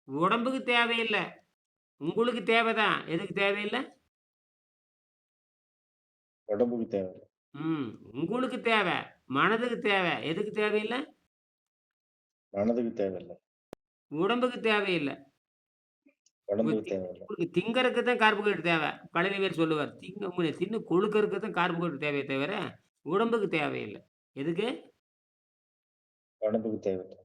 உடம்புக்கு தேவையில்ல. உங்களுக்கு தேவைதான். எதுக்கு தேவையில்ல? உடம்புக்கு தேவை. ம். உங்களுக்கு தேவை. மனதுக்கு தேவை. எதுக்கு தேவையில்ல? மனதுக்கு தேவையில்ல. உடம்புக்கு தேவையில்ல. உடம்புக்கு தேவையில்ல. உங்களுக்கு திங்கறக்கு தான் கார்போஹைட்ரேட் தேவை. பழனிவேல் சொல்லுவார். தின்னு கொழுக்கறக்கு தான் கார்போஹைட்ரேட் தேவையே தவிர, உடம்புக்கு தேவையில்ல. எதுக்கு? உடம்புக்கு தேவையில்ல.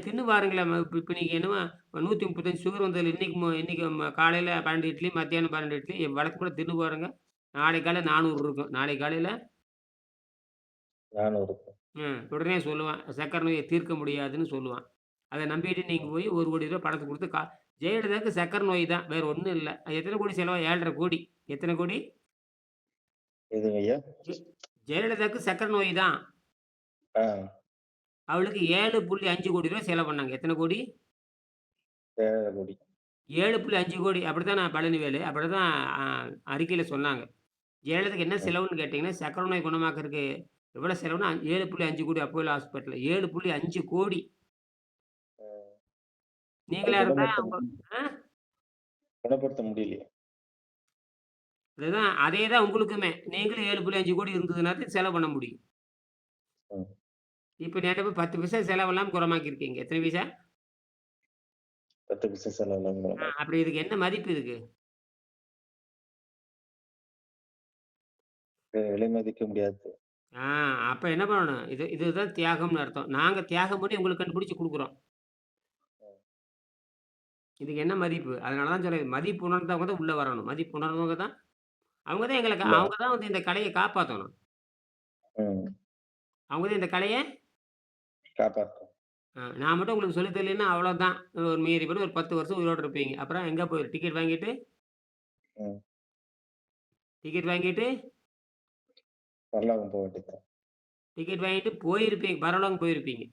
தின்னு பாருங்களேன். இப்ப இப்ப நீங்க என்னமோ 135 சுகர் வந்ததுல இன்னைக்கு காலையில 12 இட்லி, மத்தியானம் 12 இட்லி வழக்கம் தின்னு பாருங்க. நாளைக்கு காலையில 400 இருக்கும். நாளைக்கு காலையில நானும் இருப்பேன். உடனே சொல்லுவான். சர்க்கரை நோய தீர்க்க முடியாதுன்னு சொல்லுவான். அத நம்பிட்டு நீங்க ம். போய் ரூ. 1,00,00,000 பணத்த குடுத்து ஜெயலலிதாவுக்கு சர்க்கரை நோய் தான். வேற ஒண்ணும் இல்ல. எத்தன கோடி செலவா? 7,50,00,000. எத்தன கோடி? எதுங்க ஐயா? ஜெ ஜெயலலிதாவுக்கு சர்க்கரை நோய் தான். ஆ. அவளுக்கு ரூ. 7,5,00,00,000 செலவு பண்ணாங்க. எத்தன கோடி? தேவகொடி. 7,5,00,00,000 அப்படித்தான பழனிவேலு. அப்படிதான் அ அறிக்கையில சொன்னாங்க. ஜெயலலிதாக்கு என்ன ம். செலவுன்னு கேட்டீங்கன்னா, சர்க்கரை நோய் குணமாக்குறதுக்கு எவ்வளோ செலவுனா 7,5,00,00,000 அப்போலோ ஹாஸ்பிட்டல்ல 7,5,00,00,000. ம். அது நீங்களா இருந்தா உங்க ஆ குணப்படுத்த முடியலையே. அதுதான் அதே தான் உங்களுக்குமே. நீங்களும் 7,5,00,00,000 இருந்ததுனா தான் செலவு பண்ண முடியும். ம். இப்ப நேரா போய் 10 பைசா செலவில்லாம குணமாக்கியிருக்கீங்க. எத்தன பைசா? 10 பைசா செலவில்லாம அப்படி இதுக்கு என்ன மதிப்பு இதுக்கு? விலை மதிக்க முடியாது. ஆ அப்ப என்ன பண்ணணும்? இதுதான் தியாகம்னு அர்த்தம். நாங்க தியாகம் பண்ணி உங்களுக்கு கண்டுபிடிச்சு குடுக்குறோம். இதுக்கு என்ன மதிப்பு? அதனால தான் சொல்றேன். மதிப்பு உணர்ந்தவங்க தான் உள்ள வரணும். மதிப்பு உணர்ந்தவங்க தான் இல்ல. அவங்க தான் வந்து இந்த கலைய காப்பாத்தணும். ம். அவங்க தான் இந்த கலைய காப்பாத்தும். நான் மட்டும் உங்களுக்கு சொல்லி தரலைன்னா அவ்வளோதான். ஒரு மீறி போய் ஒரு 10 வருஷம் உயிரோட இருப்பீங்க. அப்புறம் எங்க போய் ம். டிக்கெட் வாங்கிட்டு பரலோகம் போ வேண்டியதுதான். டிக்கெட் வாங்கிட்டு போயிருப்பீங்க. பரலோகம் போயிருப்பீங்க.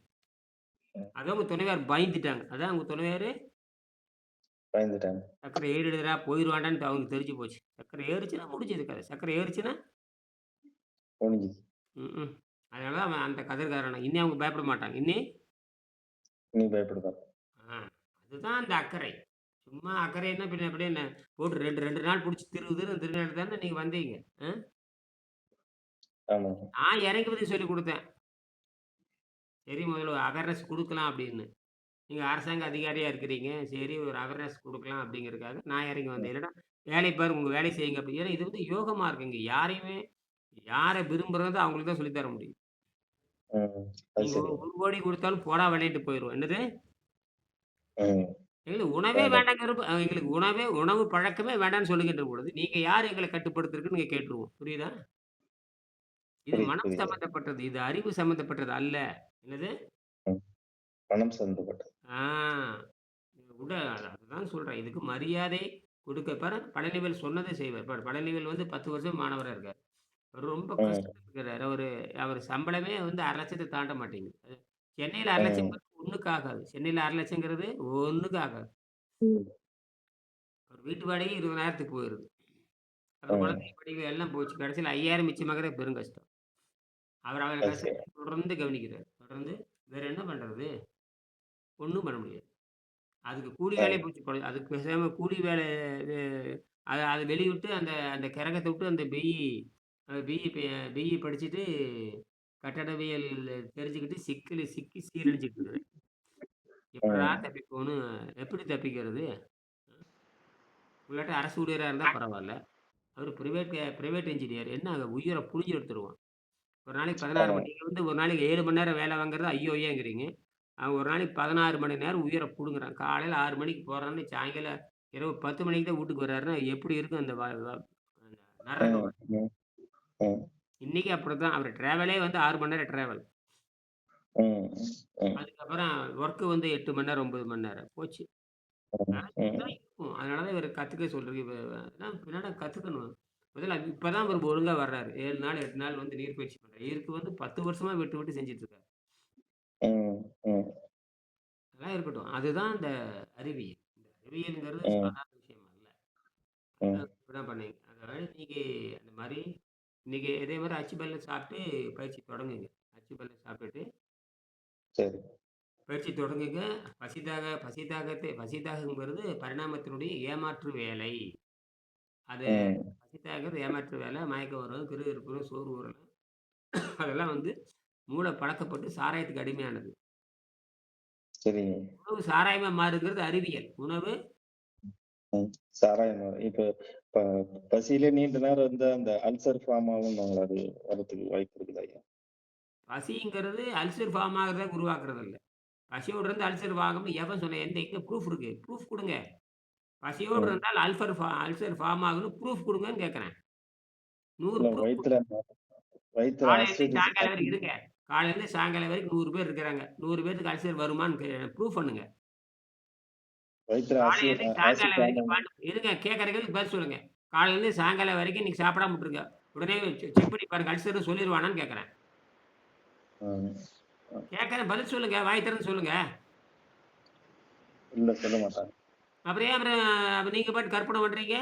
ம். அதான் உங்க துணைவியார் பயந்துட்டாங்க. அதான் உங்க துணைவியாரு பயந்துட்டாங்க. சர்க்கரை ஏறிடுதுடா போயிருவான்டான்னு அவங்களுக்கு தெரிஞ்சு போச்சு. சர்க்கரை ஏறுச்சுன்னா முடிஞ்சது கதை. சர்க்கரை ஏறுச்சுன்னா முடிஞ்சுது. ம்ஹ்ம். அதனால தான் அவன் அந்த கதர்காரன். இனி அவங்க பயப்பட மாட்டாங்க. நீ பயப்படுதான். ஆ அதுதான் அந்த அக்கறை. சும்மா அக்கறைன்னா பின்ன அப்படியே என்ன போட்டு 2 நாள் புடிச்சு திருவிழாக்கு தானே நீங்க வந்தீங்க. அ ஆமாங்க. நான் இறங்கி வந்து சொல்லிக் குடுத்தேன். சரி முதல்ல அவேர்னஸ் குடுக்கலாம் அப்படின்னு. நீங்க அரசாங்க அதிகாரியா இருக்கிறீங்க. சரி ஒரு அவேர்னஸ் குடுக்கலாம் அப்படிங்கிறதுக்காக நான் இறங்கி ம். வந்தேன். இல்லன்னா வேலைய பாருங்க, உங்க வேலைய செய்யுங்க அப்படி. ஏன்னா இது வந்து யோகமா இருக்குங்க. யார விரும்புறதோ அவங்களுக்கு தான் சொல்லி தர முடியும். ம். அது நீங்க சரி. 1,00,00,000 குடுத்தாலும் போடா விளையாட்டு போயிருவோம். என்னது? ம். எங்களுக்கு உணவே வேண்டாம். வேண்டாங்கிறப்ப எங்களுக்கு உணவு பழக்கமே வேண்டான்னு சொல்லுகின்ற பொழுது, நீங்க யார் எங்கள கட்டுப்படுத்துறதுக்குன்னு நீங்க கேட்டுருவோம். புரியுதா? இது புரியுது, மனம் புரியுது. சம்மந்தப்பட்டது. இது அறிவு சம்மந்தப்பட்டது அல்ல. என்னது? ம். பணம் சம்பந்தப்பட்டது. ஆ உட அதுதான் சொல்றேன். இதுக்கு மரியாதை குடுக்க பழனிவேல் சொன்னத செய்வார். பழனிவேல் வந்து 10 வருஷம் மாணவரா இருக்காரு. அவரு ரொம்ப ம். கஷ்டத்துல இருக்கிறாரு. அவரு சம்பளமே வந்து 1,50,000 தாண்ட மாட்டேங்குது. சென்னையில 1,50,000 ம். ஒண்ணுக்கு ஆகாது. சென்னையில 1,50,000ங்கிறது ஒண்ணுக்கு ஆகாது. ம். ஒரு வீட்டு வாடகையே 20,000த்துக்கு போயிருது. அப்புறம் ம். குழந்தை படிப்பு எல்லாம் போச்சு. கடைசியில 5,000 மிச்சமாகறது பெரும் கஷ்டம். அவர் அது சரி. கஷ்டத்த தொடர்ந்து கவனிக்கிறார். தொடர்ந்து வேற என்ன பண்றது? ஒண்ணும் பண்ண முடியாது. அதுக்கு கூலி ஆ. வேலையே போச்சு போல. அதுக்கு பேசாம கூலி வேலை அ அத அத வெளிவிட்டு அந்த அந்த கரகத்த விட்டு அந்த பிஇ படிச்சுட்டு கட்டடவியல் தெரிஞ்சுக்கிட்டு சிக்கி சீரழிஞ்சுட்டு இருக்கிறேன். எப்புட்றா ம். தப்பிப்போன்னு எப்படி தப்பிக்கிறது? இல்லாட்டி அரசு ஊழியரா இருந்தா பரவால்ல. அவரு பிரைவேட் என்ஜினியர். என்ன உயிர புழிஞ்சு எடுத்துருவான். ஒரு நாளைக்கு 16 ஆமா. மணி நீங்க வந்து ஒரு நாளைக்கு 7 மணி நேரம் வேலை வாங்குறது ஐயோ! ஏங்கிறீங்க. அவன் ஒரு நாளைக்கு 16 மணி நேரம் உயிர புடுங்குறான். காலையில 6 மணிக்கு போறான்னு சாயங்காலம் இரவு 10 மணிக்கு தான் வீட்டுக்கு வர்றாருன்னா, எப்படி இருக்கும் அந்த வ வ அந்த நரகம். ம். ம். ம். இன்னைக்கு அப்படித்தான். அவரு டிராவலே வந்து 6 மணி நேரம் டிராவல். ம். ம். அதுக்கப்புறம் ஒர்க் வந்து 8 மணி நேரம், 9 மணி நேரம். போச்சு. ம். இப்படித்தான் ம். இருக்கும். அதனால தான் இவர கத்துக்க சொல்றது. அதான் பின்னால கத்துக்கணும். முதல்ல இப்பதான் இவரு ஒழுங்கா வர்றாரு. 7 நாள், 8 நாள் வந்து நீர்ப்பயிற்சி பண்றாரு. இதுக்கு வந்து 10 வருஷமா விட்டு விட்டு செஞ்சுட்டு இருக்காரு. ம். ம். அதெல்லாம் இருக்கட்டும். அதுதான் இந்த அறிவியல். இந்த அறிவியல்ங்கிறது ம். சாதாரண விஷயம் அல்ல. ம். இப்படிதான் பண்ணீங்க. அதனால இன்னைக்கு அந்த மாரி இன்னைக்கு இதே மாரி அச்சு வெல்லம் சாப்பிட்டு பயிற்சி தொடங்குங்க. அச்சு வெல்லம் சாப்பிட்டுட்டு சரி. பயிற்சி தொடங்குங்க. பசிதாகங்கிறது பரிணாமத்தினுடைய ஏமாற்று வேலை. அது ம். பசிதாகங்கிறது ஏமாற்று வேலை. மயக்கம் வரும், கிறுகிறுப்பு வரும், சோர்வு வரும். அதெல்லாம் வந்து மூளை பழக்கப்பட்டு சாராயத்துக்கு அடிமையானது. சரிங்க. உணவு சாராயமா மாறுங்கிறது அறிவியல். உணவு ம். சாராயம் இப்ப ப பசியிலே நீண்ட நேரம் இருந்தா அந்த அல்சர் ஃபார்ம் ஆகும்னுவாங்களே அது வரதுக்கு வாய்ப்பு இருக்குதா ஐயா? பசிங்கிறது அல்சர் ஃபார்ம் ஆகுறத உருவாக்குறது இல்ல. பசியோடு இருந்து அல்சர் ஆகும்னு எவன் சொன்னேன்? எங்க ப்ரூஃப் இருக்கு? ப்ரூஃப் குடுங்க. பசியோடு ம். இருந்தால் அல்சர் ஃபார்ம் ஆகும்னு ப்ரூஃப் குடுங்கன்னு கேட்கிறேன். 100 இல்ல ப்ரூஃப் குடுங்க. வயித்துல காலையிலேருந்து ஆசிட் சாயங்காலம் வரைக்கும் இருங்க. காலையிலேருந்து சாயங்காலம் வரைக்கும் 100 பேர் இருக்கிறாங்க. 100 பேத்துக்கு அல்சர் வருமான்னு ப்ரூஃப் பண்ணுங்க. வயித்துல காலையிலேருந்து சாயங்காலம் ஆசிட் வரைக்கும் இருங்க கேட்கிற கேள்விக்கு பதில் சொல்லுங்க. காலையிலேருந்து சாயங்காலம் வரைக்கும் இன்னைக்கு சாப்பிடாம விட்டுருங்க. உடனே செக் பண்ணி பாருங்க அல்சர்ன்னு சொல்லிருவானான்னு கேட்கிறேன். ம். கேட்கிறேன் பதில் சொல்லுங்க. வாய் திறந்து சொல்லுங்க. இல்ல சொல்ல மாட்டாங்க. அப்புறம் நீங்க பாட்டுக்கு கற்பனை பண்றீங்க?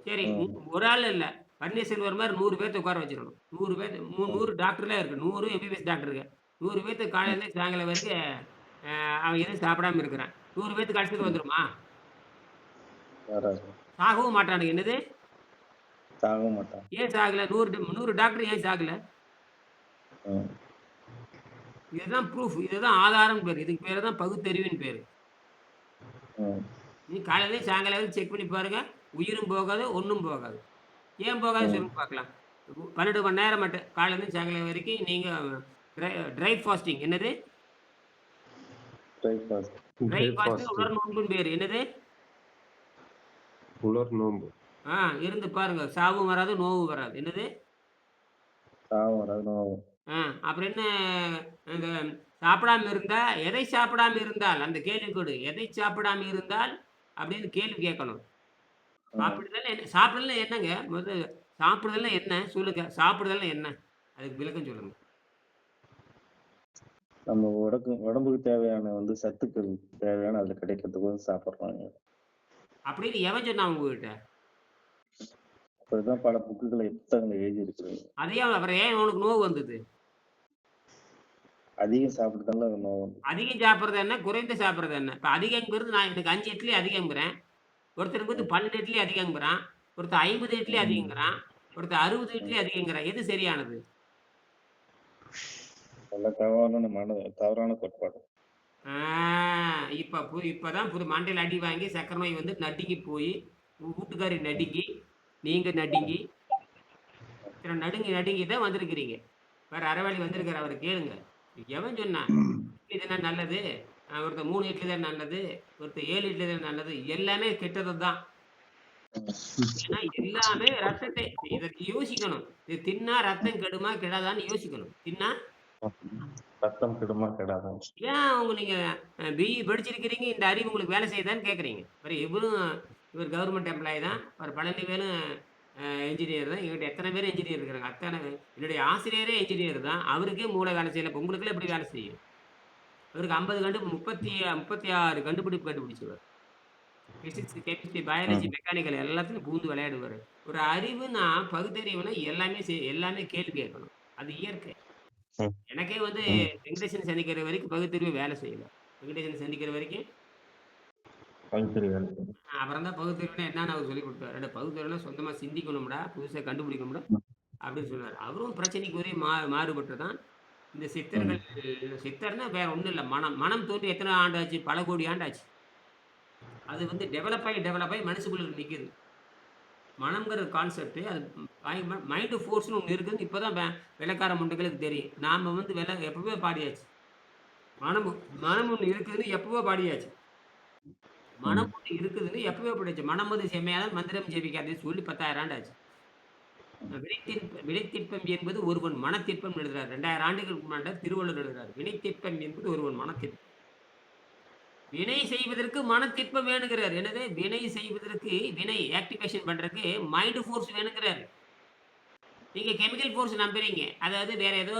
சரி. ம். ஒரு ஆள் இல்ல. பன்னீர்செல்வம் மாரி 100 பேத்த உட்கார வச்சுரணும். 100 பேத்து ம். 100 டாக்டர்லாம் இருக்கு. 100 எம்பிபிஎஸ் டாக்டர் இருக்கு. 100 பேத்துக்கு ம். காலையிலேருந்து சாயங்காலம் வரைக்கும் அவன் எதுவும் சாப்பிடாம இருக்கிறான். 100 பேத்துக்கு அல்சர் ம். வந்துருமா? வராது. சாகவும் மாட்டானுங்க. என்னது? தாங்கவும் மாட்டாங்க. ஏன் சாகல? 100 டாக்டர் ஏன் சாகல? ம். இதுதான் ப்ரூஃப். இதுதான் ஆதாரம்ன்னு பேரு. இதுக்கு பேரு தான் பகுத்தறிவுன்னு பேரு. ம். நீ காலையிலேருந்து சாயங்காலம் வரைக்கும் செக் பண்ணி பாருங்க. உயிரும் போகாது, ஒண்ணும் போகாது. ஏன் போகாதுன்னு ம். சொல்லுங்க பார்க்கலாம். 12 மணி நேரம் மட்டும். காலையிலேருந்து சாயங்காலம் வரைக்கும் நீங்க ட்ரை ட்ரை ஃபாஸ்டிங் என்னது? பிரேக்ஃபாஸ்ட். ட்ரை ஃபாஸ்டிங் பிரேக்ஃபாஸ்ட் உலர் நோன்புன்னு பேரு. என்னது? உலர் நோன்பு. ஆ இருந்து பாருங்க. சாவும் வராது, நோவும் வராது. என்னது? தாகம் வராது, நோவும். ஆ அப்புறம் என்ன இந்த சாப்பிடாம இருந்தா, எதை சாப்பிடாம இருந்தால்? அந்த கேள்விக்கோடு. எதை சாப்பிடாம இருந்தால்? அப்படின்னு கேள்வி கேட்கணும். ம். சாப்பிடலன்னா என்னங்க? சாப்பிடுதல்னா என்ன? சொல்லுங்க. சாப்பிடுதல்னா என்ன? அதுக்கு விளக்கம் சொல்லுங்க. நம்ம உடம்புக்கு தேவையான சத்துக்கள் தேவையான அதுல கிடைக்கிறதுக்கு சாப்பிடுறாங்க. அப்படின்னு எவன் சொன்னான் உங்ககிட்ட? அப்படிதான் பல புத்தகங்கள் எழுதி இருக்குது. அப்புறம் ஏன் உனக்கு நோவு வந்தது? அதிகம் சாப்பிட்டதால நோவு வந்து. அதிகம் சாப்பிடுறது என்ன? குறைந்து சாப்பிடுறது என்ன? இப்ப அதிகம்ங்கிறது நான் எனக்கு 5 இட்லி அதிகம்ங்கிறேன். ஒருத்தனுக்கு ம். 12 இட்லி அதிகம்ங்கிறான். ஒருத்தன் 50 இட்லி ம். அதிகங்கிறான். ஒருத்தன் 60 இட்லி ம். அதிகங்கிறான். எது சரியானது? எல்லாம் தவறான கோட்பாடு. ஆ இப்பதான் மண்டையில அடி வாங்கி சர்க்கரை நோய் வந்து நடுங்கி போயி, உங்க வூட்டுக்காரி ம். நடுங்கி, நீங்க நடுங்கி, இத்தனை நடுங்கி நடுங்கி தான் வந்திருக்கிறீங்க. வேற அறவாளி வந்திருக்காரு அவர கேளுங்க. எவன் சொன்னான்? இட்லி தானே நல்லது. ஒருத்தன் 3 இட்லி தான் நல்லது. ஒருத்தன் 7 இட்லி தான் நல்லது. எல்லாமே கெட்டது தான். ஏன்னா எல்லாமே ரத்தத்தை இத யோசிக்கணும். இது தின்னா ரத்தம் கெடுமா? கெடாதான்னு யோசிக்கணும். தின்னா ரத்தம் கெடுமா கெடாதா? ஏன் நீங்க பிஇ படிச்சிருக்கிறீங்க, இந்த அறிவு உங்களுக்கு வேலை செய்யுதான்னு கேட்குறீங்க. இவர் கவர்மெண்ட் எம்ப்ளாயி தான். பழனிவேலும் என்ஜினியர் தான். என்கிட்ட எத்தன பேர் என்ஜினியர் இருக்கிறாங்க. என்னுடைய ஆசிரியரே என்ஜினியர் தான். அவருக்கே மூளை வேலை செய்யல. இப்ப உங்களுக்கெல்லாம் எப்படி வேலை செய்யும்? அவருக்கு 36 கண்டுபிடிப்பு கண்டுபிடிச்சவர். பிசிக்ஸ், கெமிஸ்ட்ரி, பயாலஜி, ம். மெக்கானிக்கல் எல்லாத்துலயும் பூந்து விளையாடுவாரு. ஒரு அறிவுனா, பகுத்தறிவுனா எல்லாமே கேள்வி கேட்கணும். அது இயற்கை. ம். எனக்கே வந்து ம். வெங்கடேசன் சந்திக்கிற வரைக்கும் பகுத்தறிவு வேலை செய்யல. வெங்கடேசன் சந்திக்கிற வரைக்கும் பகுத்தறிவு வேலை. அப்புறம் தான் பகுத்தறிவுனா என்னன்னு அவர் சொல்லிக் குடுத்தாரு. பகுத்தறிவுனா சொந்தமா சிந்திக்கணும்டா, புதுசா கண்டுபிடிக்கணும்டா ம். அப்படின்னு சொன்னாரு. அவரும் பிரச்சனைக்கு ஒரே மாறுபட்டு தான் இந்த ம். சித்தர்னா வேற ஒண்ணும் இல்ல. மனம். மனம் தோன்றி எத்தன ஆண்டு ஆச்சு? பல கோடி ஆண்டு ஆச்சு. அது வந்து டெவலப் ஆயி மனசுக்குள்ள நிக்குது. மனம்ங்கிற கான்செப்ட் அது மைண்ட் ஃபோர்ஸ்ன்னு ஒண்ணு இருக்குன்னு இப்ப தான் வெள்ளைக்கார முண்டங்களுக்கு தெரியும். நாம வந்து எப்பவோ பாடியாச்சு. மனம் மனம் ஒண்ணு இருக்குதுன்னு எப்பவோ பாடியாச்சு. ம். மனம் ஒண்ணு இருக்குதுன்னு எப்பவோ பாடியாச்சு. மனம் வந்து செம்மையானால் மந்திரம் ஜெபிக்காதேன்னு சொல்லி 10,000 ஆண்டு ஆச்சு. வினைத்திற்பம் என்பது ஒருவன் மனத்திற்பம் எழுதுறார். 2000 ஆண்டுகளுக்கு முன்னாடி திருவள்ளுவர் எழுதுறார். வினைத்திற்பம் என்பது ஒருவன் மனத்திற்பம். வினை செய்வதற்கு மனத்திற்பம் வேணுங்கிறார். என்னது? வினை செய்வதற்கு ஆக்டிவேஷன் பண்றதுக்கு மைண்ட் ஃபோர்ஸ் வேணுங்கிறாரு. நீங்க கெமிக்கல் ஃபோர்ஸ் நம்புறீங்க. அதாவது வேற ஏதோ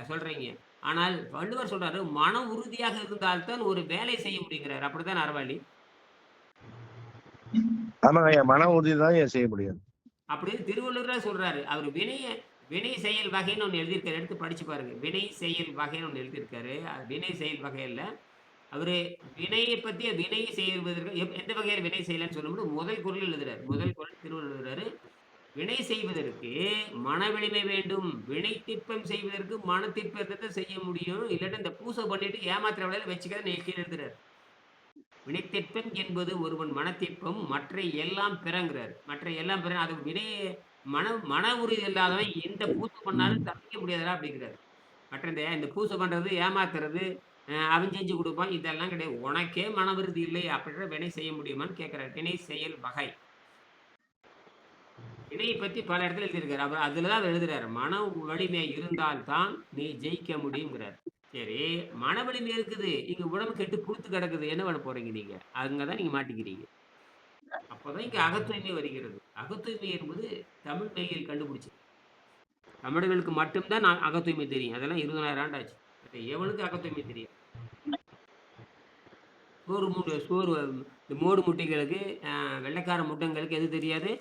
சொல்றீங்க. ஆனால் வள்ளுவர் சொல்றாரு, "மன உறுதியாக இருந்தால் தான் ஒரு வேலை செய்ய முடியுங்கிறாரு." அப்படித்தானே அறவாழி? ஆமாங்க ஐயா. மன உறுதி தான் ஐயா செய்ய முடியும். அப்படின்னு திருவள்ளுவரே சொல்றாரு. அவரு வினை செயல் வகைன்னு ஒண்ணு எழுதியிருக்காரு. எடுத்து படிச்சு பாருங்க. வினை செயல் வகைன்னு ஒண்ணு எழுதியிருக்காரு. வினை செயல் வகையில அவரு வினையை பத்தி வினை செய்வதற்கு எந்த வகையில வினை செய்யலன்னு சொல்லும்போது முதல் குறள் எழுதுறாரு. முதல் குறள் திருவள்ளுவர் எழுதுறாரு. வினை செய்வதற்கு மனவலிமை வேண்டும். வினை திட்பம் செய்வதற்கு மனத்திற்பத்தை செய்ய முடியும். இல்லாட்டி இந்த பூசை பண்ணிட்டு ஏமாத்துற வேலையில வச்சுக்காத கீழ எழுதுறாரு. வினைத்திட்பம் என்பது ஒருவன் மனத்திற்பம் மற்ற எல்லாம் பிறங்கிறாரு. மற்ற எல்லாம் பிற அது வினை மன உறுதி இல்லாதவன் எந்த பூசை பண்ணாலும் தப்பிக்க முடியாதுடா அப்படிங்கிறாரு. மற்ற இந்த பூசை பண்றது, ஏமாத்துறது, அவன் செஞ்சு குடுப்பான். இதெல்லாம் கிடையாது. உனக்கே மன உறுதி இல்லை அப்படின்ற வினை செய்ய முடியுமான்னு கேட்கிறாரு. வினை செயல் வகை. வினைய பத்தி பல இடத்துல எழுதியிருக்காரு. அவர் அதுல தான் எழுதுறாரு. மன வலிமை இருந்தால் தான் நீ ஜெயிக்க முடியுங்கிறாரு. சரி, மன வலிமை இருக்குது. இங்க உடம்பு கெட்டு புழுத்து கிடக்குது. என்ன பண்ண போறீங்க நீங்க? அங்க தான் நீங்க மாட்டிக்கிறீங்க. அப்பதான் இங்க அகத்தூய்மை வருகிறது. அகத்தூய்மை என்பது தமிழ் மெய்யியல் கண்டுபிடிச்சது. தமிழர்களுக்கு மட்டும் தான் அகத்தூய்மை தெரியும். அதெல்லாம் 20,000 ஆண்டு ஆச்சு. மத்த எவனுக்கும் அகத்தூய்மை தெரியாது. சோறு இந்த மோடு முட்டைகளுக்கு, வெள்ளைக்கார முட்டங்களுக்கு எது தெரியாது?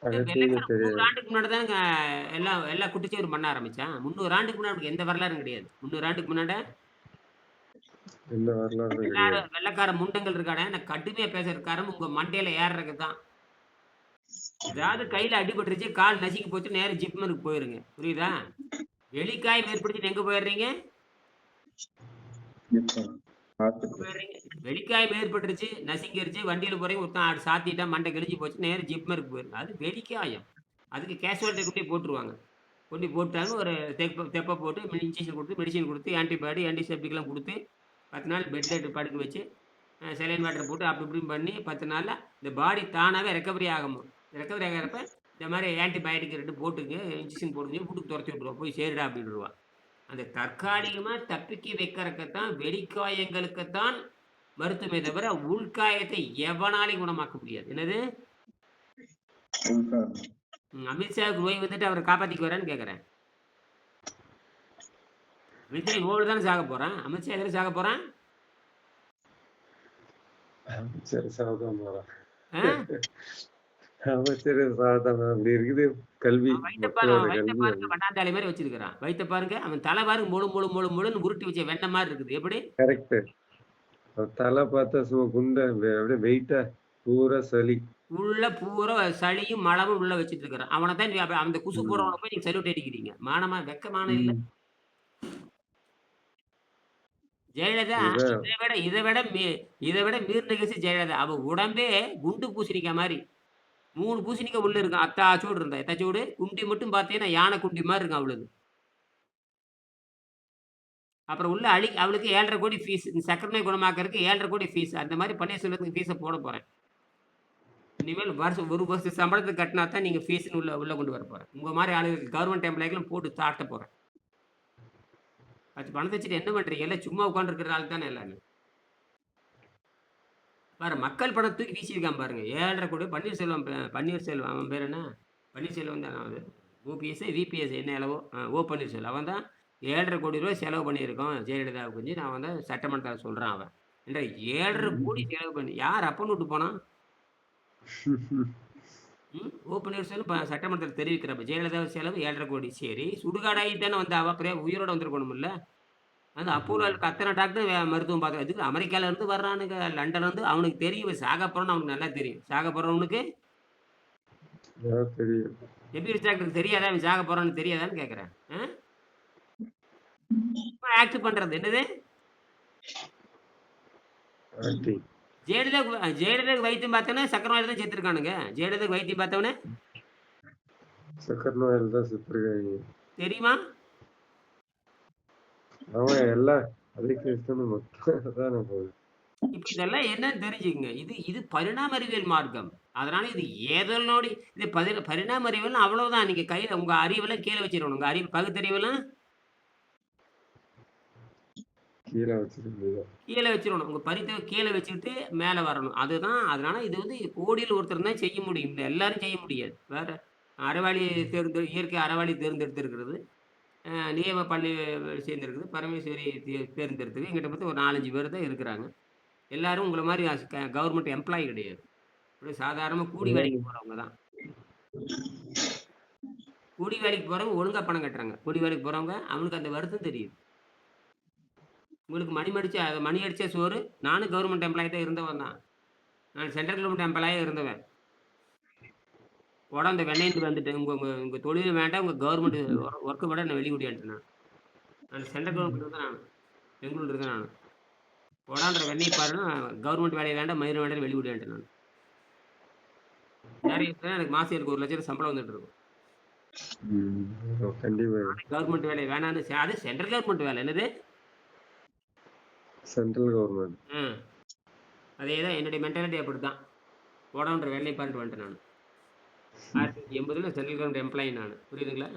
வெள்ளைக்காரன் 300 ஆண்டுக்கு முன்னாடி தானங்க எல்லாம் குட்டிச்சோறு பண்ண ஆரம்பிச்சான். 300 ஆண்டுக்கு முன்னாடி நமக்கு எந்த வரலாறும் கிடையாது. 300 ஆண்டுக்கு முன்னாடி எந்த வரலாறும் கிடையாது. எல்லாரும் வெள்ளைக்கார முண்டங்கள் இருக்கானே, நான் கடுமையா பேசுறதுக்கு காரணம் உங்க மண்டையில ஏறுறதுக்கு தான். ஏதாவது கையில அடிபட்டுருச்சு, கால் நசுங்கி போச்சு, நேரா ஜிப்மருக்கு போயிருங்க. புரியுதா? வெளிக்காயம் ஏற்படுத்திட்டு எங்க போயிடுறீங்க? போயிடுறீங்க. வெளிக்காயம் ஏற்பட்டுருச்சு, நசுங்கிருச்சு, வண்டியில போறீங்க, ஒருத்தன் சாத்திட்டா மண்டை கிழிஞ்சு போச்சு, நேரா ஜிப்மருக்கு போயிருங்க. அது வெளிக்காயம். அதுக்கு கேஷுவாலிட்டி கொண்டு போட்டுருவாங்க. கொண்டு போட்டாங்க. ஒரு தெப்ப போட்டு இன்ஜெக்ஷன் குடுத்து, மெடிசின் குடுத்து, ஆன்டிசெப்டிக்லாம் குடுத்து 10 நாள் பெட்ல படுக்க வச்சு, செலைன் வாட்டர் போட்டு அப்படி இப்படின்னு பண்ணி 10 நாள்ல இந்த பாடி தானாவே ரெக்கவரி ஆகும். ரெக்கவரி ஆகுறப்ப இந்த மாரி ஆன்டிபயோட்டிக் 2 போட்டுங்க, இன்ஜெக்ஷன் போடுங்க, வீட்டுக்கு தொரத்தி விட்டுருவா. போய் சேருடா அப்படின்ருவா. அந்த தற்காலிகமா தப்பிக்க வைக்கிறதுக்குத்தான், வெளிக்காயங்களுக்குத்தான் மருத்துவமே தவிர, உள்காயத்தை எவனாலயும் குணமாக்க முடியாது. என்னது? அமித்ஷாவுக்கு நோய் வந்துட்டு அவர காப்பாத்திக்க வரான்னு கேட்கிறேன். அமித்ஷா நோவுல தானே சாக போறான். அமித்ஷா எதுல சாக போறான்? சரி சாவதான் போறான். ஆ? அமைச்சர் சாவதான் அப்படி இருக்குது கல்வி. வயித்த மக்களோட கல்வி பாருங்க வண்ணாந்தாலி மாரி வச்சிருக்கிறான். வயித்த பாருங்க. அவன் தலை பாருங்க முழுன்னு உருட்டி வச்ச வெண்ணெய் மாரி இருக்குது. எப்படி? கரெக்ட். தலை பார்த்தா சும்மா குண்டா அப்படியே வெயிட்டா பூரா சளி. உள்ள பூரா சளியும் மலமும் உள்ள வச்சுட்டு இருக்கிறான். அவன தான் அந்த குசு போடுறவன போய் நீங்க சல்யூட் அடிக்கிறீங்க. மானமா வெக்கமானம் இல்ல. ஜெயலலிதா இத விட மீறின கேஸ் ஜெயலலிதா. அவ உடம்பே குண்டு பூசணிக்காய் மாரி. 3 பூசணிக்காய் உள்ள இருக்கும். அத்தாச்சூடு இருந்தா. எத்தாச்சூடு? குண்டி மட்டும் பார்த்தீங்கன்னா, யானை குண்டி மாரி இருக்கும் அவளுது. அப்புறம் உள்ள அவளுக்கு 7,50 கோடி ஃபீஸ். இந்த சர்க்கரை நோய் குணமாக்குறதுக்கு 7,50 கோடி ஃபீஸ். அந்த மாரி பன்னீர்செல்வத்துக்கு ஃபீஸ போட போறேன். இனிமேல் வருஷம் 1 வருஷம் சம்பளத்துக்கு கட்டினா தான் நீங்க ஃபீஸ்ன்னு உள்ள கொண்டு வர போறேன். உங்க மாரி ஆளுகளுக்கு கவர்மெண்ட் எம்ப்ளாய்க்கெல்லாம் போட்டு தாட்ட போறேன். அது பணத்த வச்சுட்டு என்ன பண்றீங்க? எல்லாம் சும்மா உட்கார்ந்துருக்கிற ஆள் தானே எல்லாமே. பாரு மக்கள் பணத்த தூக்கி வீசியிருக்கான் பாருங்க. 7,50 கோடி பன்னீர்செல்வம் அவன் பேர் என்ன? பன்னீர்செல்வம் தான அவன். ஓபிஎஸ், விபிஎஸ் என்ன அளவோ? பன்னீர்செல்வம். அவன் தான் 7,50 கோடி ரூபாய் செலவு பண்ணியிருக்கோம் ஜெயலலிதாவுக்கு. நான் வந்து சட்டமன்றத்தில சொல்றான் அவன். ஏன்டா 7,50 கோடி செலவு பண்ணி யார் அப்பன்னு விட்டு போனான்? பன்னீர்செல்வம் சட்டமன்றத்தில் தெரிவிக்கிறப்ப ஜெயலலிதா செலவு 7,50 கோடி. சரி, சுடுகாடாகி தானே வந்தா அவ. அப்புறம் உயிரோட வந்திருக்கணும்ல. அந்த அப்போலோக்கு அத்தனை டாக்டர் மருத்துவம் பார்த்து இதுக்கு அமெரிக்கால இருந்து வர்றானுங்க, லண்டன்ல இருந்து. அவனுக்கு தெரியும் இவன் சாக போறான்னு அவனுக்கு நல்லா தெரியும். சாக போறவனுக்கு தெரியும். எம்பிபிஎஸ் டாக்டருக்கு தெரியாதா அவன் சாக போறான்னு தெரியாதான்னு கேட்கிறேன். ஆக்ட் பண்றது என்னது? ஜெயலலிதாவுக்கு வைத்தியம் பார்த்தவனே சக்கர நோயில தான் செத்துருக்கானுங்க. ஜெயலலிதாவுக்கு வைத்தியம் பார்த்தவனே சக்கர நோயில தான் செத்துருக்காங்க. தெரியுமா? அவன் எல்லாம் அதுக்கு போகுது. இப்ப இதெல்லாம் என்னன்னு தெரிஞ்சுக்கங்க. இது பரிணாம அறிவியல் மார்க்கம். அதனால இது ஏதலோடி இது பரிணாம அறிவியல்னா அவ்வளவுதான். நீங்க கையில உங்க அறிவெல்லாம் கீழ வச்சிரணும். உங்க அறிவு பகுத்தறிவெல்லாம் கீழ வச்சிரணும். உங்க கீழ வச்சுட்டு மேல வரணும். அதுதான். அதனால இது வந்து கோடியில் ஒருத்தர் தான் செய்ய முடியும். எல்லாரும் செய்ய முடியாது. வேற அறவாளி இயற்கை அறவாளி தேர்ந்தெடுத்திருக்கிறது. நியம பள்ளி சேர்ந்திருக்குது. பரமேஸ்வரி தேர்ந்தெடுத்தது. எங்கிட்ட பார்த்து ஒரு 4, 5 பேர் தான் இருக்கிறாங்க. எல்லாரும் உங்கள மாரி கவர்மெண்ட் எம்ப்ளாயி கிடையாது. சாதாரணமா கூலி வேலைக்கு போறவங்க தான். கூலி வேலைக்கு போறவங்க ஒழுங்கா பணம் கட்டுறாங்க. கூலி வேலைக்கு போறவங்க அவனுக்கு அந்த வருத்தம் தெரியுது. உங்களுக்கு மணி அடிச்சா சோறு. நானும் கவர்மெண்ட் எம்ப்ளாயி தான் இருந்தவன் தான். நான் சென்ட்ரல் கவர்மெண்ட் எம்ப்ளாயா இருந்தவன். போடா அந்த வெண்ணெய்ன்ட்டு வந்துட்டேன். உங்க உங்க உங்க தொழிலும் வேண்டாம். உங்க கவர்மெண்ட் ஒர்க்க விட என்ன வெளிய ஓடியான்ட்டேன் நான். நான் சென்ட்ரல் கவர்மெண்ட் இருந்தேன் நானு. பெங்களூர்ல இருக்கேன் நானு. போடான்ற வெண்ணெய பாருன்னா கவர்மெண்ட் வேலைய வேண்டாம், மயிரும் வேண்டாம்ன்னு வெளிய ஓடியான்ட்டேன் நானு. வேற எனக்கு மாசம் எனக்கு 1,00,000 சம்பளம் வந்துட்டு இருக்கும். கண்டிப்பா. கவர்மெண்ட் வேலை வேணான்னு அது சென்ட்ரல் கவர்மெண்ட் வேலை. என்னது? Central government. அதேதான் என்னுடைய மென்டாலிட்டி அப்படித்தான். போடான்ற வேலைய பாருன்ட்டு வந்துட்டேன் நானு. 1980ல சென்ட்ரல் கவர்மெண்ட் எம்ப்ளாயி நானு. புரியுதுங்களா?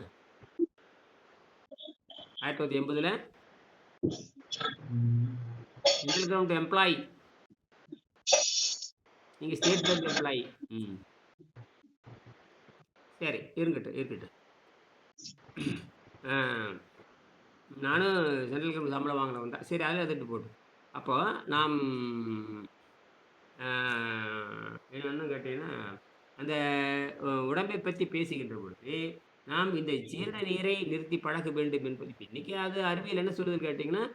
1980ல சென்ட்ரல் கவர்மெண்ட் எம்ப்ளாயி. நீங்க ஸ்டேட் கவர்மெண்ட் எம்ப்ளாயி. சரி. இருக்கட்டும். நானும் சென்ட்ரல் கவர்மெண்ட் சம்பளம் வாங்கினவன் தான். சரி அதில எடுத்துட்டு போட்டும். அப்போ நாம் என்னன்னு கேட்டீங்கன்னா, அந்த உடம்பை பத்தி பேசுகின்ற பொழுது, நாம் இந்த ஜீரண நீரை நிறுத்தி பழக வேண்டும் என்பது இன்னைக்கு அது அறிவியல் என்ன சொல்லுதுன்னு கேட்டீங்கன்னா,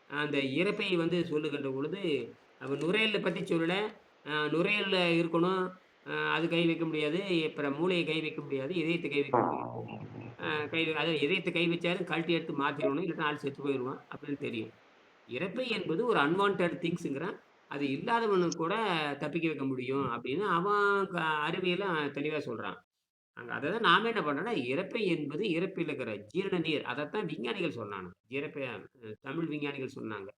அந்த இரைப்பை வந்து சொல்லுகின்ற பொழுது, அப்ப நுரையீரல பத்தி சொல்லல. நுரையீரல்ல இருக்கணும். அது கை வைக்க முடியாது. அப்புறம் மூளைய கை வைக்க முடியாது. இதயத்த கை வைக்க முடியாது. அதாவது இதயத்த கை வச்சாலும் கழட்டி எடுத்து மாத்திரணும். இல்லன்னா ஆள் செத்து போயிருவான் அப்படின்னு தெரியும். இரைப்பை என்பது ஒரு அன்வான்டட் திங்ஸ்ங்கிறான். அது இல்லாதவனுக்கு கூட தப்பிக்க வைக்க முடியும் அப்படின்னு அவன் அறிவியல தெளிவா சொல்றான். அததான் நாம என்ன பண்றோம்னா, இரைப்பை என்பது இரைப்பையில இருக்கிற ஜீரண நீர். அதத்தான் விஞ்ஞானிகள் சொன்னாங்க. இரைப்பை தமிழ் விஞ்ஞானிகள் சொன்னாங்க.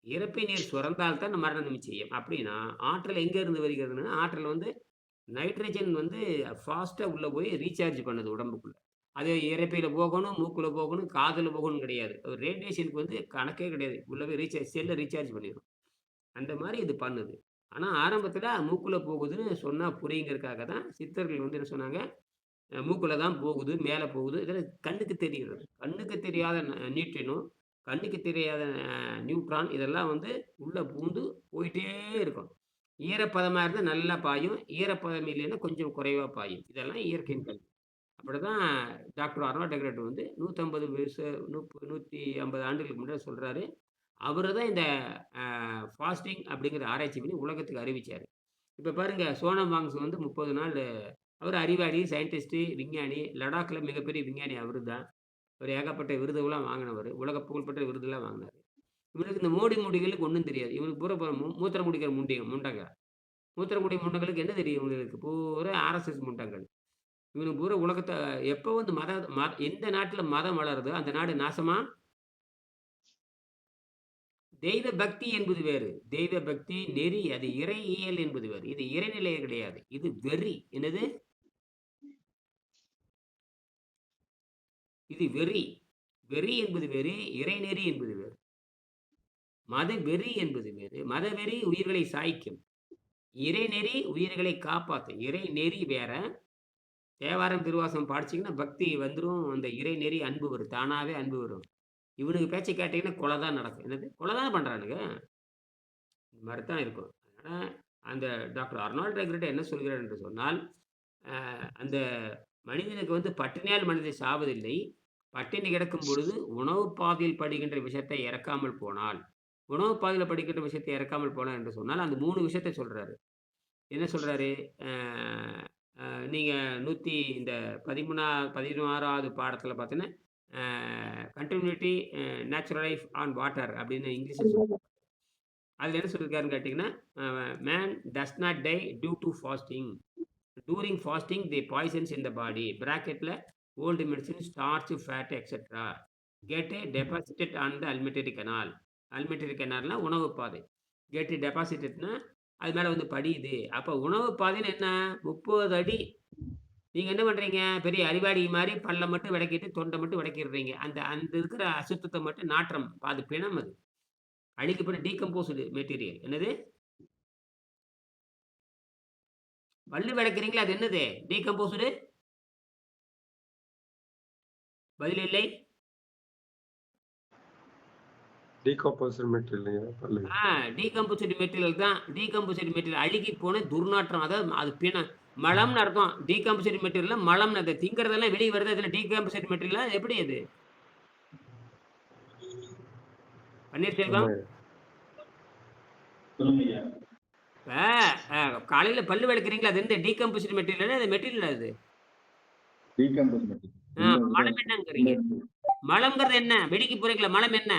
இரைப்பை நீர் சுரந்தால் தான் மரணம் நிச்சயம். அப்படின்னா, ஆற்றல் எங்க இருந்து வருகிறதுன்னா, ஆற்றல் வந்து நைட்ரஜன் வந்து ஃபாஸ்ட்டா உள்ள போய் ரீசார்ஜ் பண்ணுது உடம்புக்குள்ள. அது இரைப்பையில போகணும், மூக்குல போகணும், காதுல போகணும்னு கிடையாது. ரேடியேஷனுக்கு வந்து கணக்கே கிடையாது. உள்ள போய் செல்ல ரீசார்ஜ் பண்ணிரும். அந்த மாரி இது பண்ணுது. ஆனா ஆரம்பத்துல மூக்குல போகுதுன்னு சொன்னா புரியுங்கிறதுக்காக தான் சித்தர்கள் வந்து என்ன சொன்னாங்க, மூக்குல தான் போகுது, மேல போகுது. இதெல்லாம் கண்ணுக்கு தெரிகிறது. கண்ணுக்கு தெரியாத நியூட்ரினோ, கண்ணுக்கு தெரியாத நியூட்ரான் இதெல்லாம் வந்து உள்ள பூந்து போயிட்டே இருக்கும். ஈரப்பதமா இருந்தா நல்லா பாயும். ஈரப்பதம் இல்லைன்னா கொஞ்சம் குறைவா பாயும். இதெல்லாம் இயற்கையின் கல்வி. அப்படிதான் டாக்டர் அர்னால்ட் டெக்ரட் வந்து 150 வயசு 150 ஆண்டுகளுக்கு முன்னாடி சொல்றாரு. அவரு தான் இந்த ஃபாஸ்டிங் அப்படிங்கிற ஆராய்ச்சி பண்ணி உலகத்துக்கு அறிவிச்சாரு. இப்ப பாருங்க சோனம் வாங்ஸ் வந்து 30 நாள் அவரு அறிவாளி, சயின்டிஸ்ட், விஞ்ஞானி. லடாக்ல மிகப்பெரிய விஞ்ஞானி அவரு தான். அவரு ஏகப்பட்ட விருதுகள்லாம் வாங்கினவரு. உலக புகழ்பெற்ற விருதுலாம் வாங்கினாரு. இவருக்கு இந்த மோடி முடிகளுக்கு ஒண்ணும் தெரியாது. இவனுக்கு பூரா மூத்திரம் குடிக்கிற முண்டங்க. மூத்திரம் குடிக்கிற முண்டங்களுக்கு என்ன தெரியும் இவங்களுக்கு? பூரா ஆர்எஸ்எஸ் முண்டங்கள். இவனுக்கு பூரா உலகத்த எப்ப வந்து எந்த நாட்டுல மதம் வளருதோ அந்த நாடு நாசமா தெய்வ பக்தி என்பது வேறு. தெய்வ பக்தி, நெறி அது இறையியல் என்பது வேறு. இது இறைநிலை கிடையாது. இது வெறி. என்னது? இது வெறி. வெறி என்பது வேறு, இறைநெறி என்பது வேறு. மத வெறி என்பது வேறு. மதவெறி உயிர்களை சாய்க்கும். இறைநெறி உயிர்களை காப்பாத்தும். இறைநெறி வேற. தேவாரம், திருவாசகம் படிச்சீங்கன்னா பக்தி வந்துரும். அந்த இறைநெறி அன்பு வரும். தானாவே அன்பு வரும். இவனுங்க பேச்ச கேட்டீங்கன்னா கொலை தான் நடக்கும். என்னது? கொலை தானே பண்றானுங்க. இந்த மாரி தான் இருக்கும். அதனால அந்த டாக்டர் அர்னால்ட் ரெக்ரெட் என்ன சொல்கிறார் என்று சொன்னால், அந்த மனிதனுக்கு வந்து பட்டினியால் மனிதன் சாவதில்லை. பட்டினி கிடக்கும் பொழுது உணவு பாதையில் படுகின்ற விஷத்தை இறக்காமல் போனால், உணவு பாதையில படுகின்ற விஷயத்தை இறக்காமல் போனார் என்று சொன்னால், அந்த 3 விஷயத்த சொல்றாரு. என்ன சொல்றாரு? அ அ நீங்க இந்த 16வது பாடத்துல பார்த்தீங்கன்னா, continuity natural life on water அப்படின்னு இங்கிலீஷ்ல அதுல என்ன சொல்லியிருக்காருன்னு கேட்டீங்கன்னா, man does not die due to fasting. During fasting the poisons in the body. பிராக்கெட்ல old medicine, starch, fat etcetera get deposited on the alimentary canal. Alimentary கனால்னா உணவு பாதை. கெட் டெபாசிட்டட்னா அது மேல வந்து படியுது. அப்ப உணவு பாதைன்னு என்ன? 30 அடி. நீங்க என்ன பண்றீங்க? பெரிய அறிவாளி மாரி பல்ல மட்டும் விளக்கிட்டு, தொண்ட மட்டும் விளக்கிடுறீங்க. அந்த அந்த இருக்கிற அசுத்தத்த மட்டும் நாற்றம். அது பிணம் அது. அழிக்கப்பட்ட டீகம்போஸ்டு மெட்டீரியல். என்னது? பல்லு விளக்குறீங்களா? அது என்னது? டீகம்போஸ்டு? பதில் இல்லை. டீகம்போசர் மெட்டீரியல்ங்க பல்லுங்க. ஆ டீகம்போசிட் மெட்டீரியல் தான். டீகம்போசிட் மெட்டீரியல் அழுகி போன துர்நாற்றம். அதாவது அது மலம்னு அர்த்தம். டீகம்போசிட் மெட்டீரியல்னா மலம்னு அது திங்கிறதெல்லாம் வெளிய வருது. அதுல டீகம்போசிட் மெட்டீரியலா எப்படி அது? பன்னீர்செல்வம்? ஆமாங்க. சொல்லுங்கய்யா. இப்ப அ காலையில பல்லு விளக்குறீங்களா? அது எந்த டீகம்போசிட் மெட்டீரியலா? அது மெட்டீரியலா அது? Decompose material. ஆ உள்ள உள்ள மலம் உள்ள என்னங்கிறீங்க? மலம்ங்கிறது என்ன? வெடிக்க போறீங்களா? மலம் என்ன?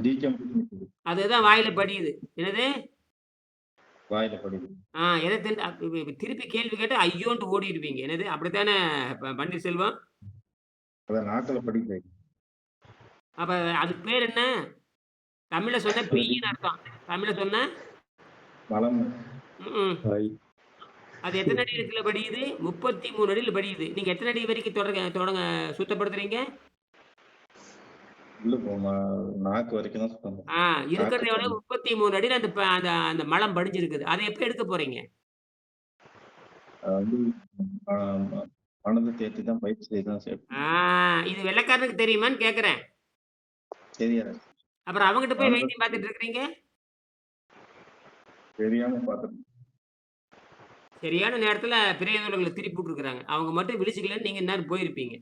Decompose material. அதுதான் வாயில படியுது. என்னது? வாயில படுது. எத தின் அ இப்ப திருப்பி கேள்வி கேட்டா ஐயோன்ட்டு ஓடிருவீங்க. என்னது? அப்படித்தானே பன்னீர்செல்வம்? அதான் நாக்குல படிக்குது. அப்ப அதுக்கு பேர் என்ன? தமிழ்ல சொன்னா அது பீயின்னு அர்த்தம். தமிழ்ல சொன்னா மலம். ம்ஹ்ம். வாய். அது எத்தன அடி இடத்துல படியுது? 33 அடியில படியுது. நீங்க எத்தன அடி வரைக்கும் சுத்தப்படுத்துறீங்க? உள்ள போமா நாக்கு வரைக்கும் தான் சுத்தம் ஆ பண்ணும். இருக்கிறது நாக்கு எவ்வளவு? 33 அடியில அந்த அந்த மலம் படிஞ்சிருக்குது. அத எப்ப எடுக்க போறீங்க? வந்து ஆ மனத தேத்தி தான் பயிற்சி செய்து தான் ஆ இது வெள்ளைக்காரனுக்கு தெரியுமான்னு கேட்கிறேன். தெரியாது. அப்புறம் அவங்கிட்ட போய் மனத வைத்தியம் பார்த்துட்டு இருக்கிறீங்க? தெரியாம பார்த்துருக்கேன். சரியான நேரத்துல பிரேதங்கள திருப்பி விட்டுருக்காங்க. அவங்க மட்டும் விழிச்சுக்கலன்னு நீங்க இந்நேரம் போயிருப்பீங்க.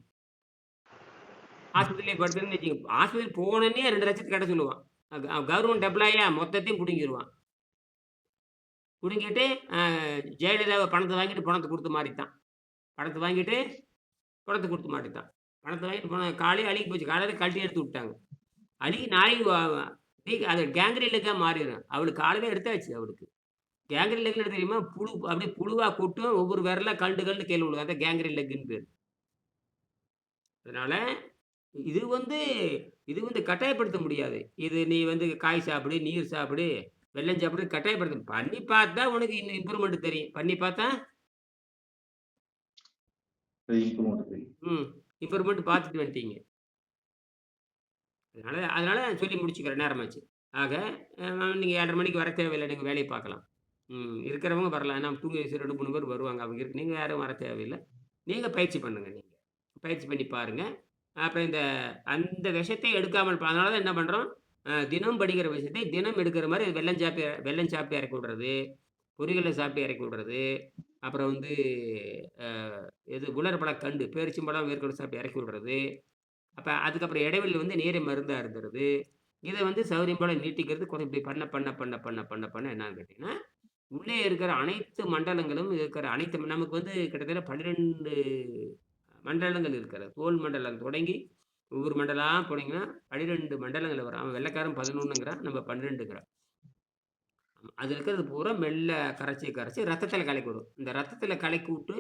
ஆஸ்பத்திரியிலே படுத்துன்னு வச்சுக்கங்க. ஆஸ்பத்திரி போனோனே 2,00,000 கட்ட சொல்லுவான். கவர்மெண்ட் எம்ப்ளாயியா மொத்தத்தையும் புடுங்கிருவான். புடுங்கிட்டு அ ஜெயலலிதாவ பணத்த வாங்கிட்டு பணத்த குடுத்த மாரி தான். பணத்த வாங்கிட்டு பணத்த குடுத்த மாரி தான். பணத்த வாங்கிட்டு காலே அழுகி போச்சு. காலையில கழட்டி எடுத்து விட்டாங்க. அழுகி நாய் வ வ அது கேங்க்ரீன் லெக்கா மாறிரும். அவளுக்கு காலவே எடுத்தாச்சு அவளுக்கு. கேங்க்ரீன் லெக்னா என்ன தெரியுமா? அப்படியே புழுவா கொட்டும். ஒவ்வொரு விரலா கழண்டு கழண்டு கீழ விழுகும். அதான் கேங்க்ரீன் லெக்குன்னு பேரு. அதனால இது வந்து இது வந்து கட்டாயப்படுத்த முடியாது. இது நீ வந்து காய் சாப்பிடு, நீர் சாப்பிடு, வெல்லம் சாப்பிடு கட்டாயப்படுத்த பண்ணி பார்த்தா உனக்கு இன்னும் இம்ப்ரூவ்மெண்ட் தெரியும். பண்ணி பார்த்தா அது இம்ப்ரூவ்மெண்ட் தெரியும். ம். இம்ப்ரூவ்மெண்ட் பார்த்துட்டு வந்துட்டீங்க. அதனால அதனால சொல்லி முடிச்சுக்கிறேன் நேரமாச்சு. ஆக நீங்க 7:30 மணிக்கு வர தேவையில்ல. நீங்க வேலைய பார்க்கலாம். இருக்கிறவங்க வரலாம். ஏன்னா தூங்கி 2, 3 பேர் வருவாங்க. அவங்க நீங்க யாரும் வர தேவையில்ல. நீங்க பயிற்சி பண்ணுங்க நீங்க. பயிற்சி பண்ணி பாருங்க. அப்புறம் அந்த விஷத்தை எடுக்காமல் அதனால தான் என்ன பண்றோம், தினம் படிக்கிற விஷயத்தை தினம் எடுக்கிற மாரி வெல்லம் சாப்பிட்டு இறக்கி விடுறது, பொரியல சாப்பிட்டு இறக்கி விடுறது, அப்புறம் வந்து அ எது உலர்பழக்கண்டு, பேரிச்சம்பழம், வேர்க்கடல சாப்பிட்டு இறக்கி விடுறது. அப்ப அதுக்கப்புறம் இடைவெளியில வந்து நீரை மருந்தா அருந்துறது. இத வந்து சௌகரியம் போல நீட்டிக்கிறது கொஞ்சம் இப்படி பண்ண என்னான்னு கேட்டீங்கன்னா, உள்ளே இருக்கிற அனைத்து மண்டலங்களும் இருக்கிற அனைத்து நமக்கு வந்து கிட்டத்தட்ட 12 மண்டலங்கள் இருக்கிறது. தோல் மண்டலம் தொடங்கி ஒவ்வொரு மண்டலமா போனீங்கன்னா 12 மண்டலங்கள் வரும். அவன் வெள்ளைக்காரன் 11ங்கிறான். நம்ம 12ங்கிறோம். அது இருக்கிறது பூரா மெல்ல கரைச்சு ரத்தத்தில கலக்கி விடும். இந்த ரத்தத்தில கலக்கி விட்டு,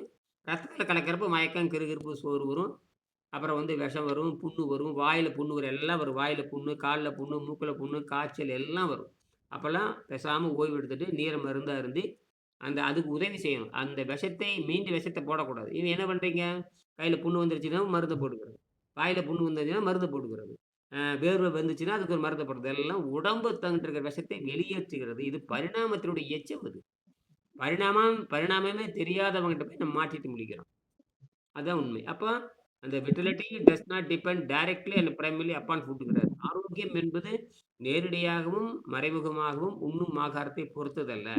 ரத்தத்தில கலக்கிறப்போ மயக்கம், கிறுகிறுப்பு, சோர்வு வரும். அப்புறம் வந்து விஷம் வரும், புண்ணு வரும், வாயில புண்ணு வரும். எல்லாம் வரும். வாயில புண்ணு, கால்ல புண்ணு, மூக்குல புண்ணு, காய்ச்சல் எல்லாம் வரும். அப்பல்லாம் பேசாம ஓய்வு எடுத்துட்டு, நீர மருந்தா அருந்தி, அதுக்கு உதவி செய்யணும். அந்த விஷத்தை மீண்டு விஷத்த போடக்கூடாது. இது என்ன பண்றீங்க? கையில புண்ணு வந்துருச்சுன்னா மருந்த போட்டுக்கிறது. வாயில புண்ணு வந்துருச்சுன்னா மருந்த போட்டுக்கிறது. வேர்வை வந்துச்சுன்னா அதுக்கு ஒரு மருந்த போடுறது. எல்லாம் உடம்பு தங்கிட்டு இருக்கிற விஷத்தை வெளியேற்றுகிறது. இது பரிணாமத்தினுடைய எச்சம் இது. பரிணாமமே தெரியாதவங்ககிட்ட போய் நம்ம மாட்டிட்டு முழிக்கிறோம். அதான் உண்மை. அப்ப அந்த vitality does not depend directly and primarily upon ஃபுட்ங்கிறாரு. ஆரோக்கியம் என்பது நேரடியாகவும், மறைமுகமாகவும் உண்ணும் ஆகாரத்தை பொறுத்ததல்ல.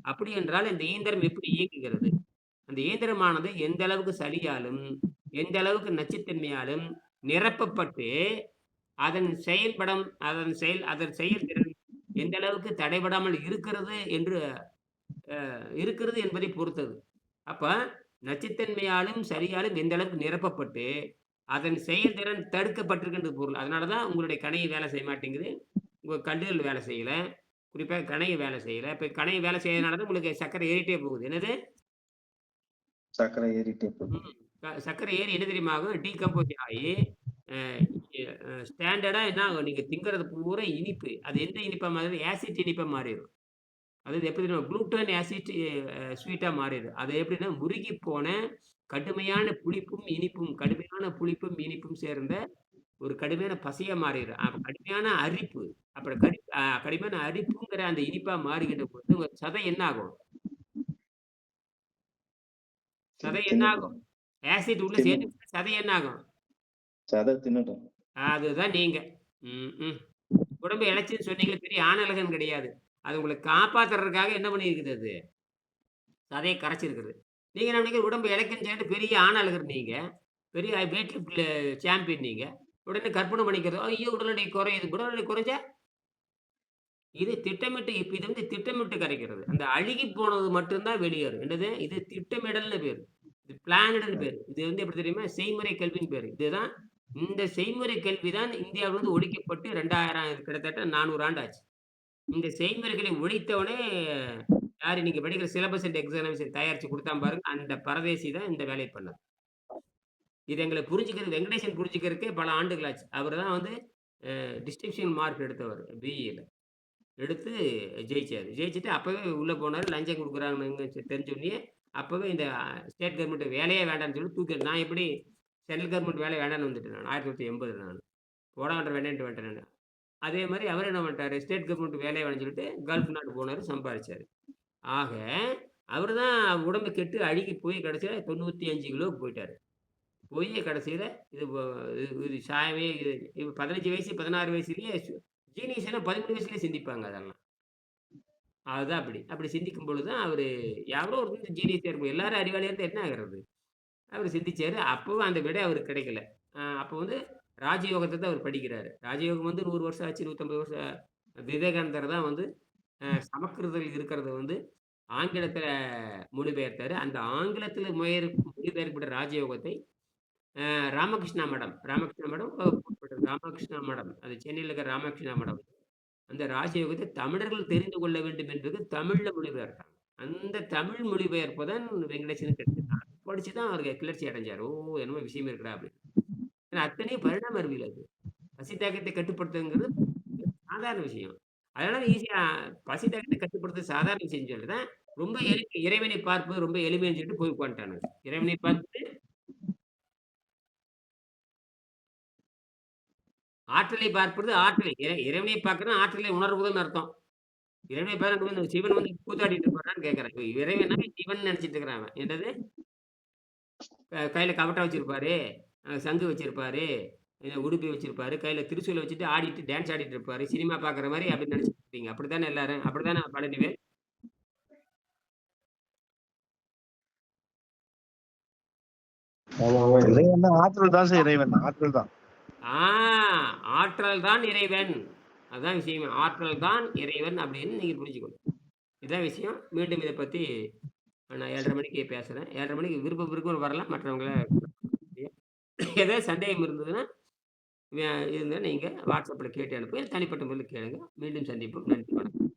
அப்படி என்றால் இந்த இயந்திரம் எப்படி இயங்குகிறது? அந்த இயந்திரமானது எந்த அளவுக்கு சளியாலும், எந்த அளவுக்கு நச்சுத்தன்மையாலும் நிரப்பப்பட்டு, அதன் செயல்திறன் எந்த அளவுக்கு தடைபடாமல் இருக்கிறது என்பதை பொறுத்தது. அப்ப நச்சுத்தன்மையாலும், சரியாலும் எந்த அளவுக்கு நிரப்பப்பட்டு, அதன் செயல்திறன் தடுக்கப்பட்டிருக்கின்றது பொருள். அதனால தான் உங்களுடைய கணையம் வேலை செய்ய மாட்டேங்குது. உங்க கல்லீரல் வேலை செய்யல. குறிப்பா கணையம் வேலை செய்யல. இப்ப கணையம் வேலை செய்யாதனால தான் உங்களுக்கு சர்க்கரை ஏறிட்டே போகுது. என்னது? சர்க்கரை ஏறிட்டே போகுது. ம். சர்க்கரை ஏறி என்ன தெரியுமா ஆகும்? டீகம்போஸ் ஆயி, அ எ ஸ்டாண்டர்டா என்ன ஆகும்? நீங்க திங்கிறது பூரா இனிப்பு. அது எந்த இனிப்பா மாறிடும்? ஆசிட் இனிப்பா மாறிரும். அதாவது எப்படி தெரியுமா? குளுட்டன் ஆசிட் ஸ்வீட்டா மாறிரும். அது எப்படின்னா, முருகிப் போன கடுமையான புளிப்பும், இனிப்பும் சேர்ந்த ஒரு கடுமையான பசையா மாறிரும். அப்ப கடுமையான அரிப்பு. அப்புறம் கடுமையான அரிப்புங்கிற அந்த இனிப்பா மாறுகின்ற பொழுது, உங்க சதை என்ன ஆகும்? சதை என்ன தின்னுடும். ஆகும்? ஆசிட் உள்ள தின்னுடும். சேர்ந்துச்சுன்னா சதை என்ன ஆகும்? சதை தின்னுடும். அதுதான் நீங்க. ம்ஹ்ம். உடம்ப இளைச்சுன்னு சொன்னீங்களே பெரிய ஆணழகன் கிடையாது. அது உங்கள காப்பாத்துறதுக்காக என்ன பண்ணியிருக்குது அது? சதைய கரைச்சிருக்குது. நீங்க என்ன நினைக்கிறீங்க உடம்பு இளைக்குன்னு சொல்லிட்டு பெரிய ஆணழகர் நீங்க. பெரிய வெயிட் லிஃப்ட்ல சாம்பியன் நீங்க. உடனே கற்பனை பண்ணிக்கிறது. ஐயோ! உடல் எடை குறையுது. உடல் எடை குறைஞ்சா இது திட்டமிட்டு இப்ப இது வந்து திட்டமிட்டு கரைக்கிறது. அந்த அழுகி போனது மட்டும் தான் வெளியேறும். என்னது? இது திட்டமிடல்னு பேரு. இது பிளானடுன்னு பேரு. இது வந்து எப்படி தெரியுமா? செய்முறை கல்வின்னு பேரு. இதுதான் இந்த செய்முறை கல்வி தான் இந்தியாவுல இருந்து ஒழிக்கப்பட்டு 2000 கிட்டத்தட்ட 400 ஆண்டு ஆச்சு. இந்த செய்முறைகளை ஒழித்தவனே யாரு நீங்க படிக்கிற சிலபஸ் அண்ட் எக்ஸாமினேஷன் தயாரிச்சு குடுத்தான் பாருங்க. அந்த பரதேசி தான் இந்த வேலைய பண்ணாரு. இது எங்கள புரிஞ்சுக்கிறது வெங்கடேசன் புரிஞ்சுக்கிறதுக்கே பல ஆண்டுகள் ஆச்சு. அவரு தான் வந்து டிஸ்டிங்ஷன் மார்க் எடுத்தவரு பிஇல. எடுத்து ஜெயிச்சாரு. ஜெயிச்சுட்டு அப்பவே உள்ள போனாரு. லஞ்சம் குடுக்குறாங்கன்னு தெரிஞ்சோனயே, அப்பவே இந்த ஸ்டேட் கவர்மெண்ட் வேலையே வேண்டான்னு சொல்லி நான் எப்படி சென்ட்ரல் கவர்மெண்ட் வேலை வேண்டான்னு வந்துட்டேன் நானு. 1980 நானு. போடான்ற வேண்டான்ட்டு வந்துட்டேன் நானு. அதே மாரி அவரு என்ன பண்ணிட்டாரு, ஸ்டேட் கவர்மெண்ட் வேலையே வேணாம்னு சொல்லிட்டு கல்ஃப் நாடு போனாரு, சம்பாரிச்சாரு. ஆக, அவரு தான் உடம்பு கெட்டு அழுகி போய் கடைசியில 95 கிலோவுக்கு போயிட்டாரு. போய் கடைசியில இது இது இது சாயமே இது 15 வயசு, 16 வயசுலயே ஜீனியஸ் எல்லாம் 13 வயசுலயே சிந்திப்பாங்க அதெல்லாம். அதுதான் அப்படி. அப்படி சிந்திக்கும் பொழுது தான் அவரு யாரோ ஒருத்தர் ஜீனியஸா இருப்பார். எல்லாரும் அறிவாளியா இருந்தா என்ன ஆகுறது? அவரு சிந்திச்சாரு. அப்பவும் அந்த விடை அவருக்கு கிடைக்கல. அப்போ வந்து ராஜயோகத்த தான் அவர் படிக்கிறாரு. ராஜயோகம் வந்து 100 வருஷம் ஆச்சு, 150 வருஷம் விவேகானந்தர் தான் வந்து சமஸ்கிருதத்தில் இருக்கிறத வந்து ஆங்கிலத்தில மொழிபெயர்த்தாரு. அந்த ஆங்கிலத்தில மொழிபெயர்க்கப்பட்ட ராஜயோகத்தை ராமகிருஷ்ணா மடம் ராமகிருஷ்ணா மடம் ராமகிருஷ்ணா மடம். அது சென்னையில இருக்கிற ராமகிருஷ்ணா மடம். அந்த ராஜயோகத்தை தமிழர்கள் தெரிந்து கொள்ள வேண்டும் என்பது தமிழ்ல மொழிபெயர்த்தாங்க. அந்த தமிழ் மொழிபெயர்ப்பு தான் வெங்கடேசனுக்கு கிடைச்சது. அத படிச்சு தான் அவருக்கு கிளர்ச்சி அடைஞ்சாரு. ஓ! என்னமோ விஷயம் இருக்குடா அப்படின்னு. ஏன்னா அத்தனையும் பரிணாம அறிவியல் அது. பசி தாகத்தை கட்டுப்படுத்துங்கிறது சாதாரண விஷயம். அதனால ஈஸியா பசி தாகத்தை கட்டுப்படுத்துறது சாதாரண விஷயம்னு சொல்லிட்டு தான் ரொம்ப எளிமை இறைவனை பார்ப்பது ரொம்ப எளிமைன்னு சொல்லிட்டு போய் உட்காந்துட்டானுங்க. இறைவனை பார்ப்பது ஆற்றலை பார்ப்பது ஆற்றலை. இறைவனை பார்க்கணும் ஆற்றலை உணர்வதுன்னு அர்த்தம். இறைவனை பார்க்கணும் சிவன் வந்து கூத்தாடிட்டு இருப்பாரான்னு கேட்கிறேன். இறைவனா சிவன் நினைச்சிட்டு இருக்கிறான் அவன். என்னது? கையில கவட்டம் வச்சிருப்பாரு. சங்கு வச்சிருப்பாரு. உடுப்பி வச்சிருப்பாரு. கையில திரிசூல வச்சுட்டு ஆடிட்டு டான்ஸ் ஆடிட்டு இருப்பாரு. சினிமா பார்க்குற மாரி அப்படின்னு நினைச்சிட்டு இருப்பீங்க. அப்படித்தானே எல்லாரும்? அப்படித்தானே பழனிவேல்? ஆமா ஆமா இறைவன் ஆற்றல் தான் சார் இறைவன். ஆற்றல் தான். ஆ ஆற்றல் தான் இறைவன். அதான் விஷயமே. ஆற்றல் தான் இறைவன் அப்படின்னு நீங்க புரிஞ்சுக்கணும். இதான் விஷயம். மீண்டும் இத பத்தி நான் 7:30 மணிக்கு பேசுறேன். 7:30 மணிக்கு விருப்பம் வரலாம். மற்றவங்கள ஏதாவது சந்தேகம் இருந்ததுன்னா, இருந்தா நீங்க WhatsAppல கேட்டு அனுப்புங்க. தனிப்பட்ட முறையில கேளுங்க. மீண்டும் சந்திப்போம். நன்றி. வணக்கம்.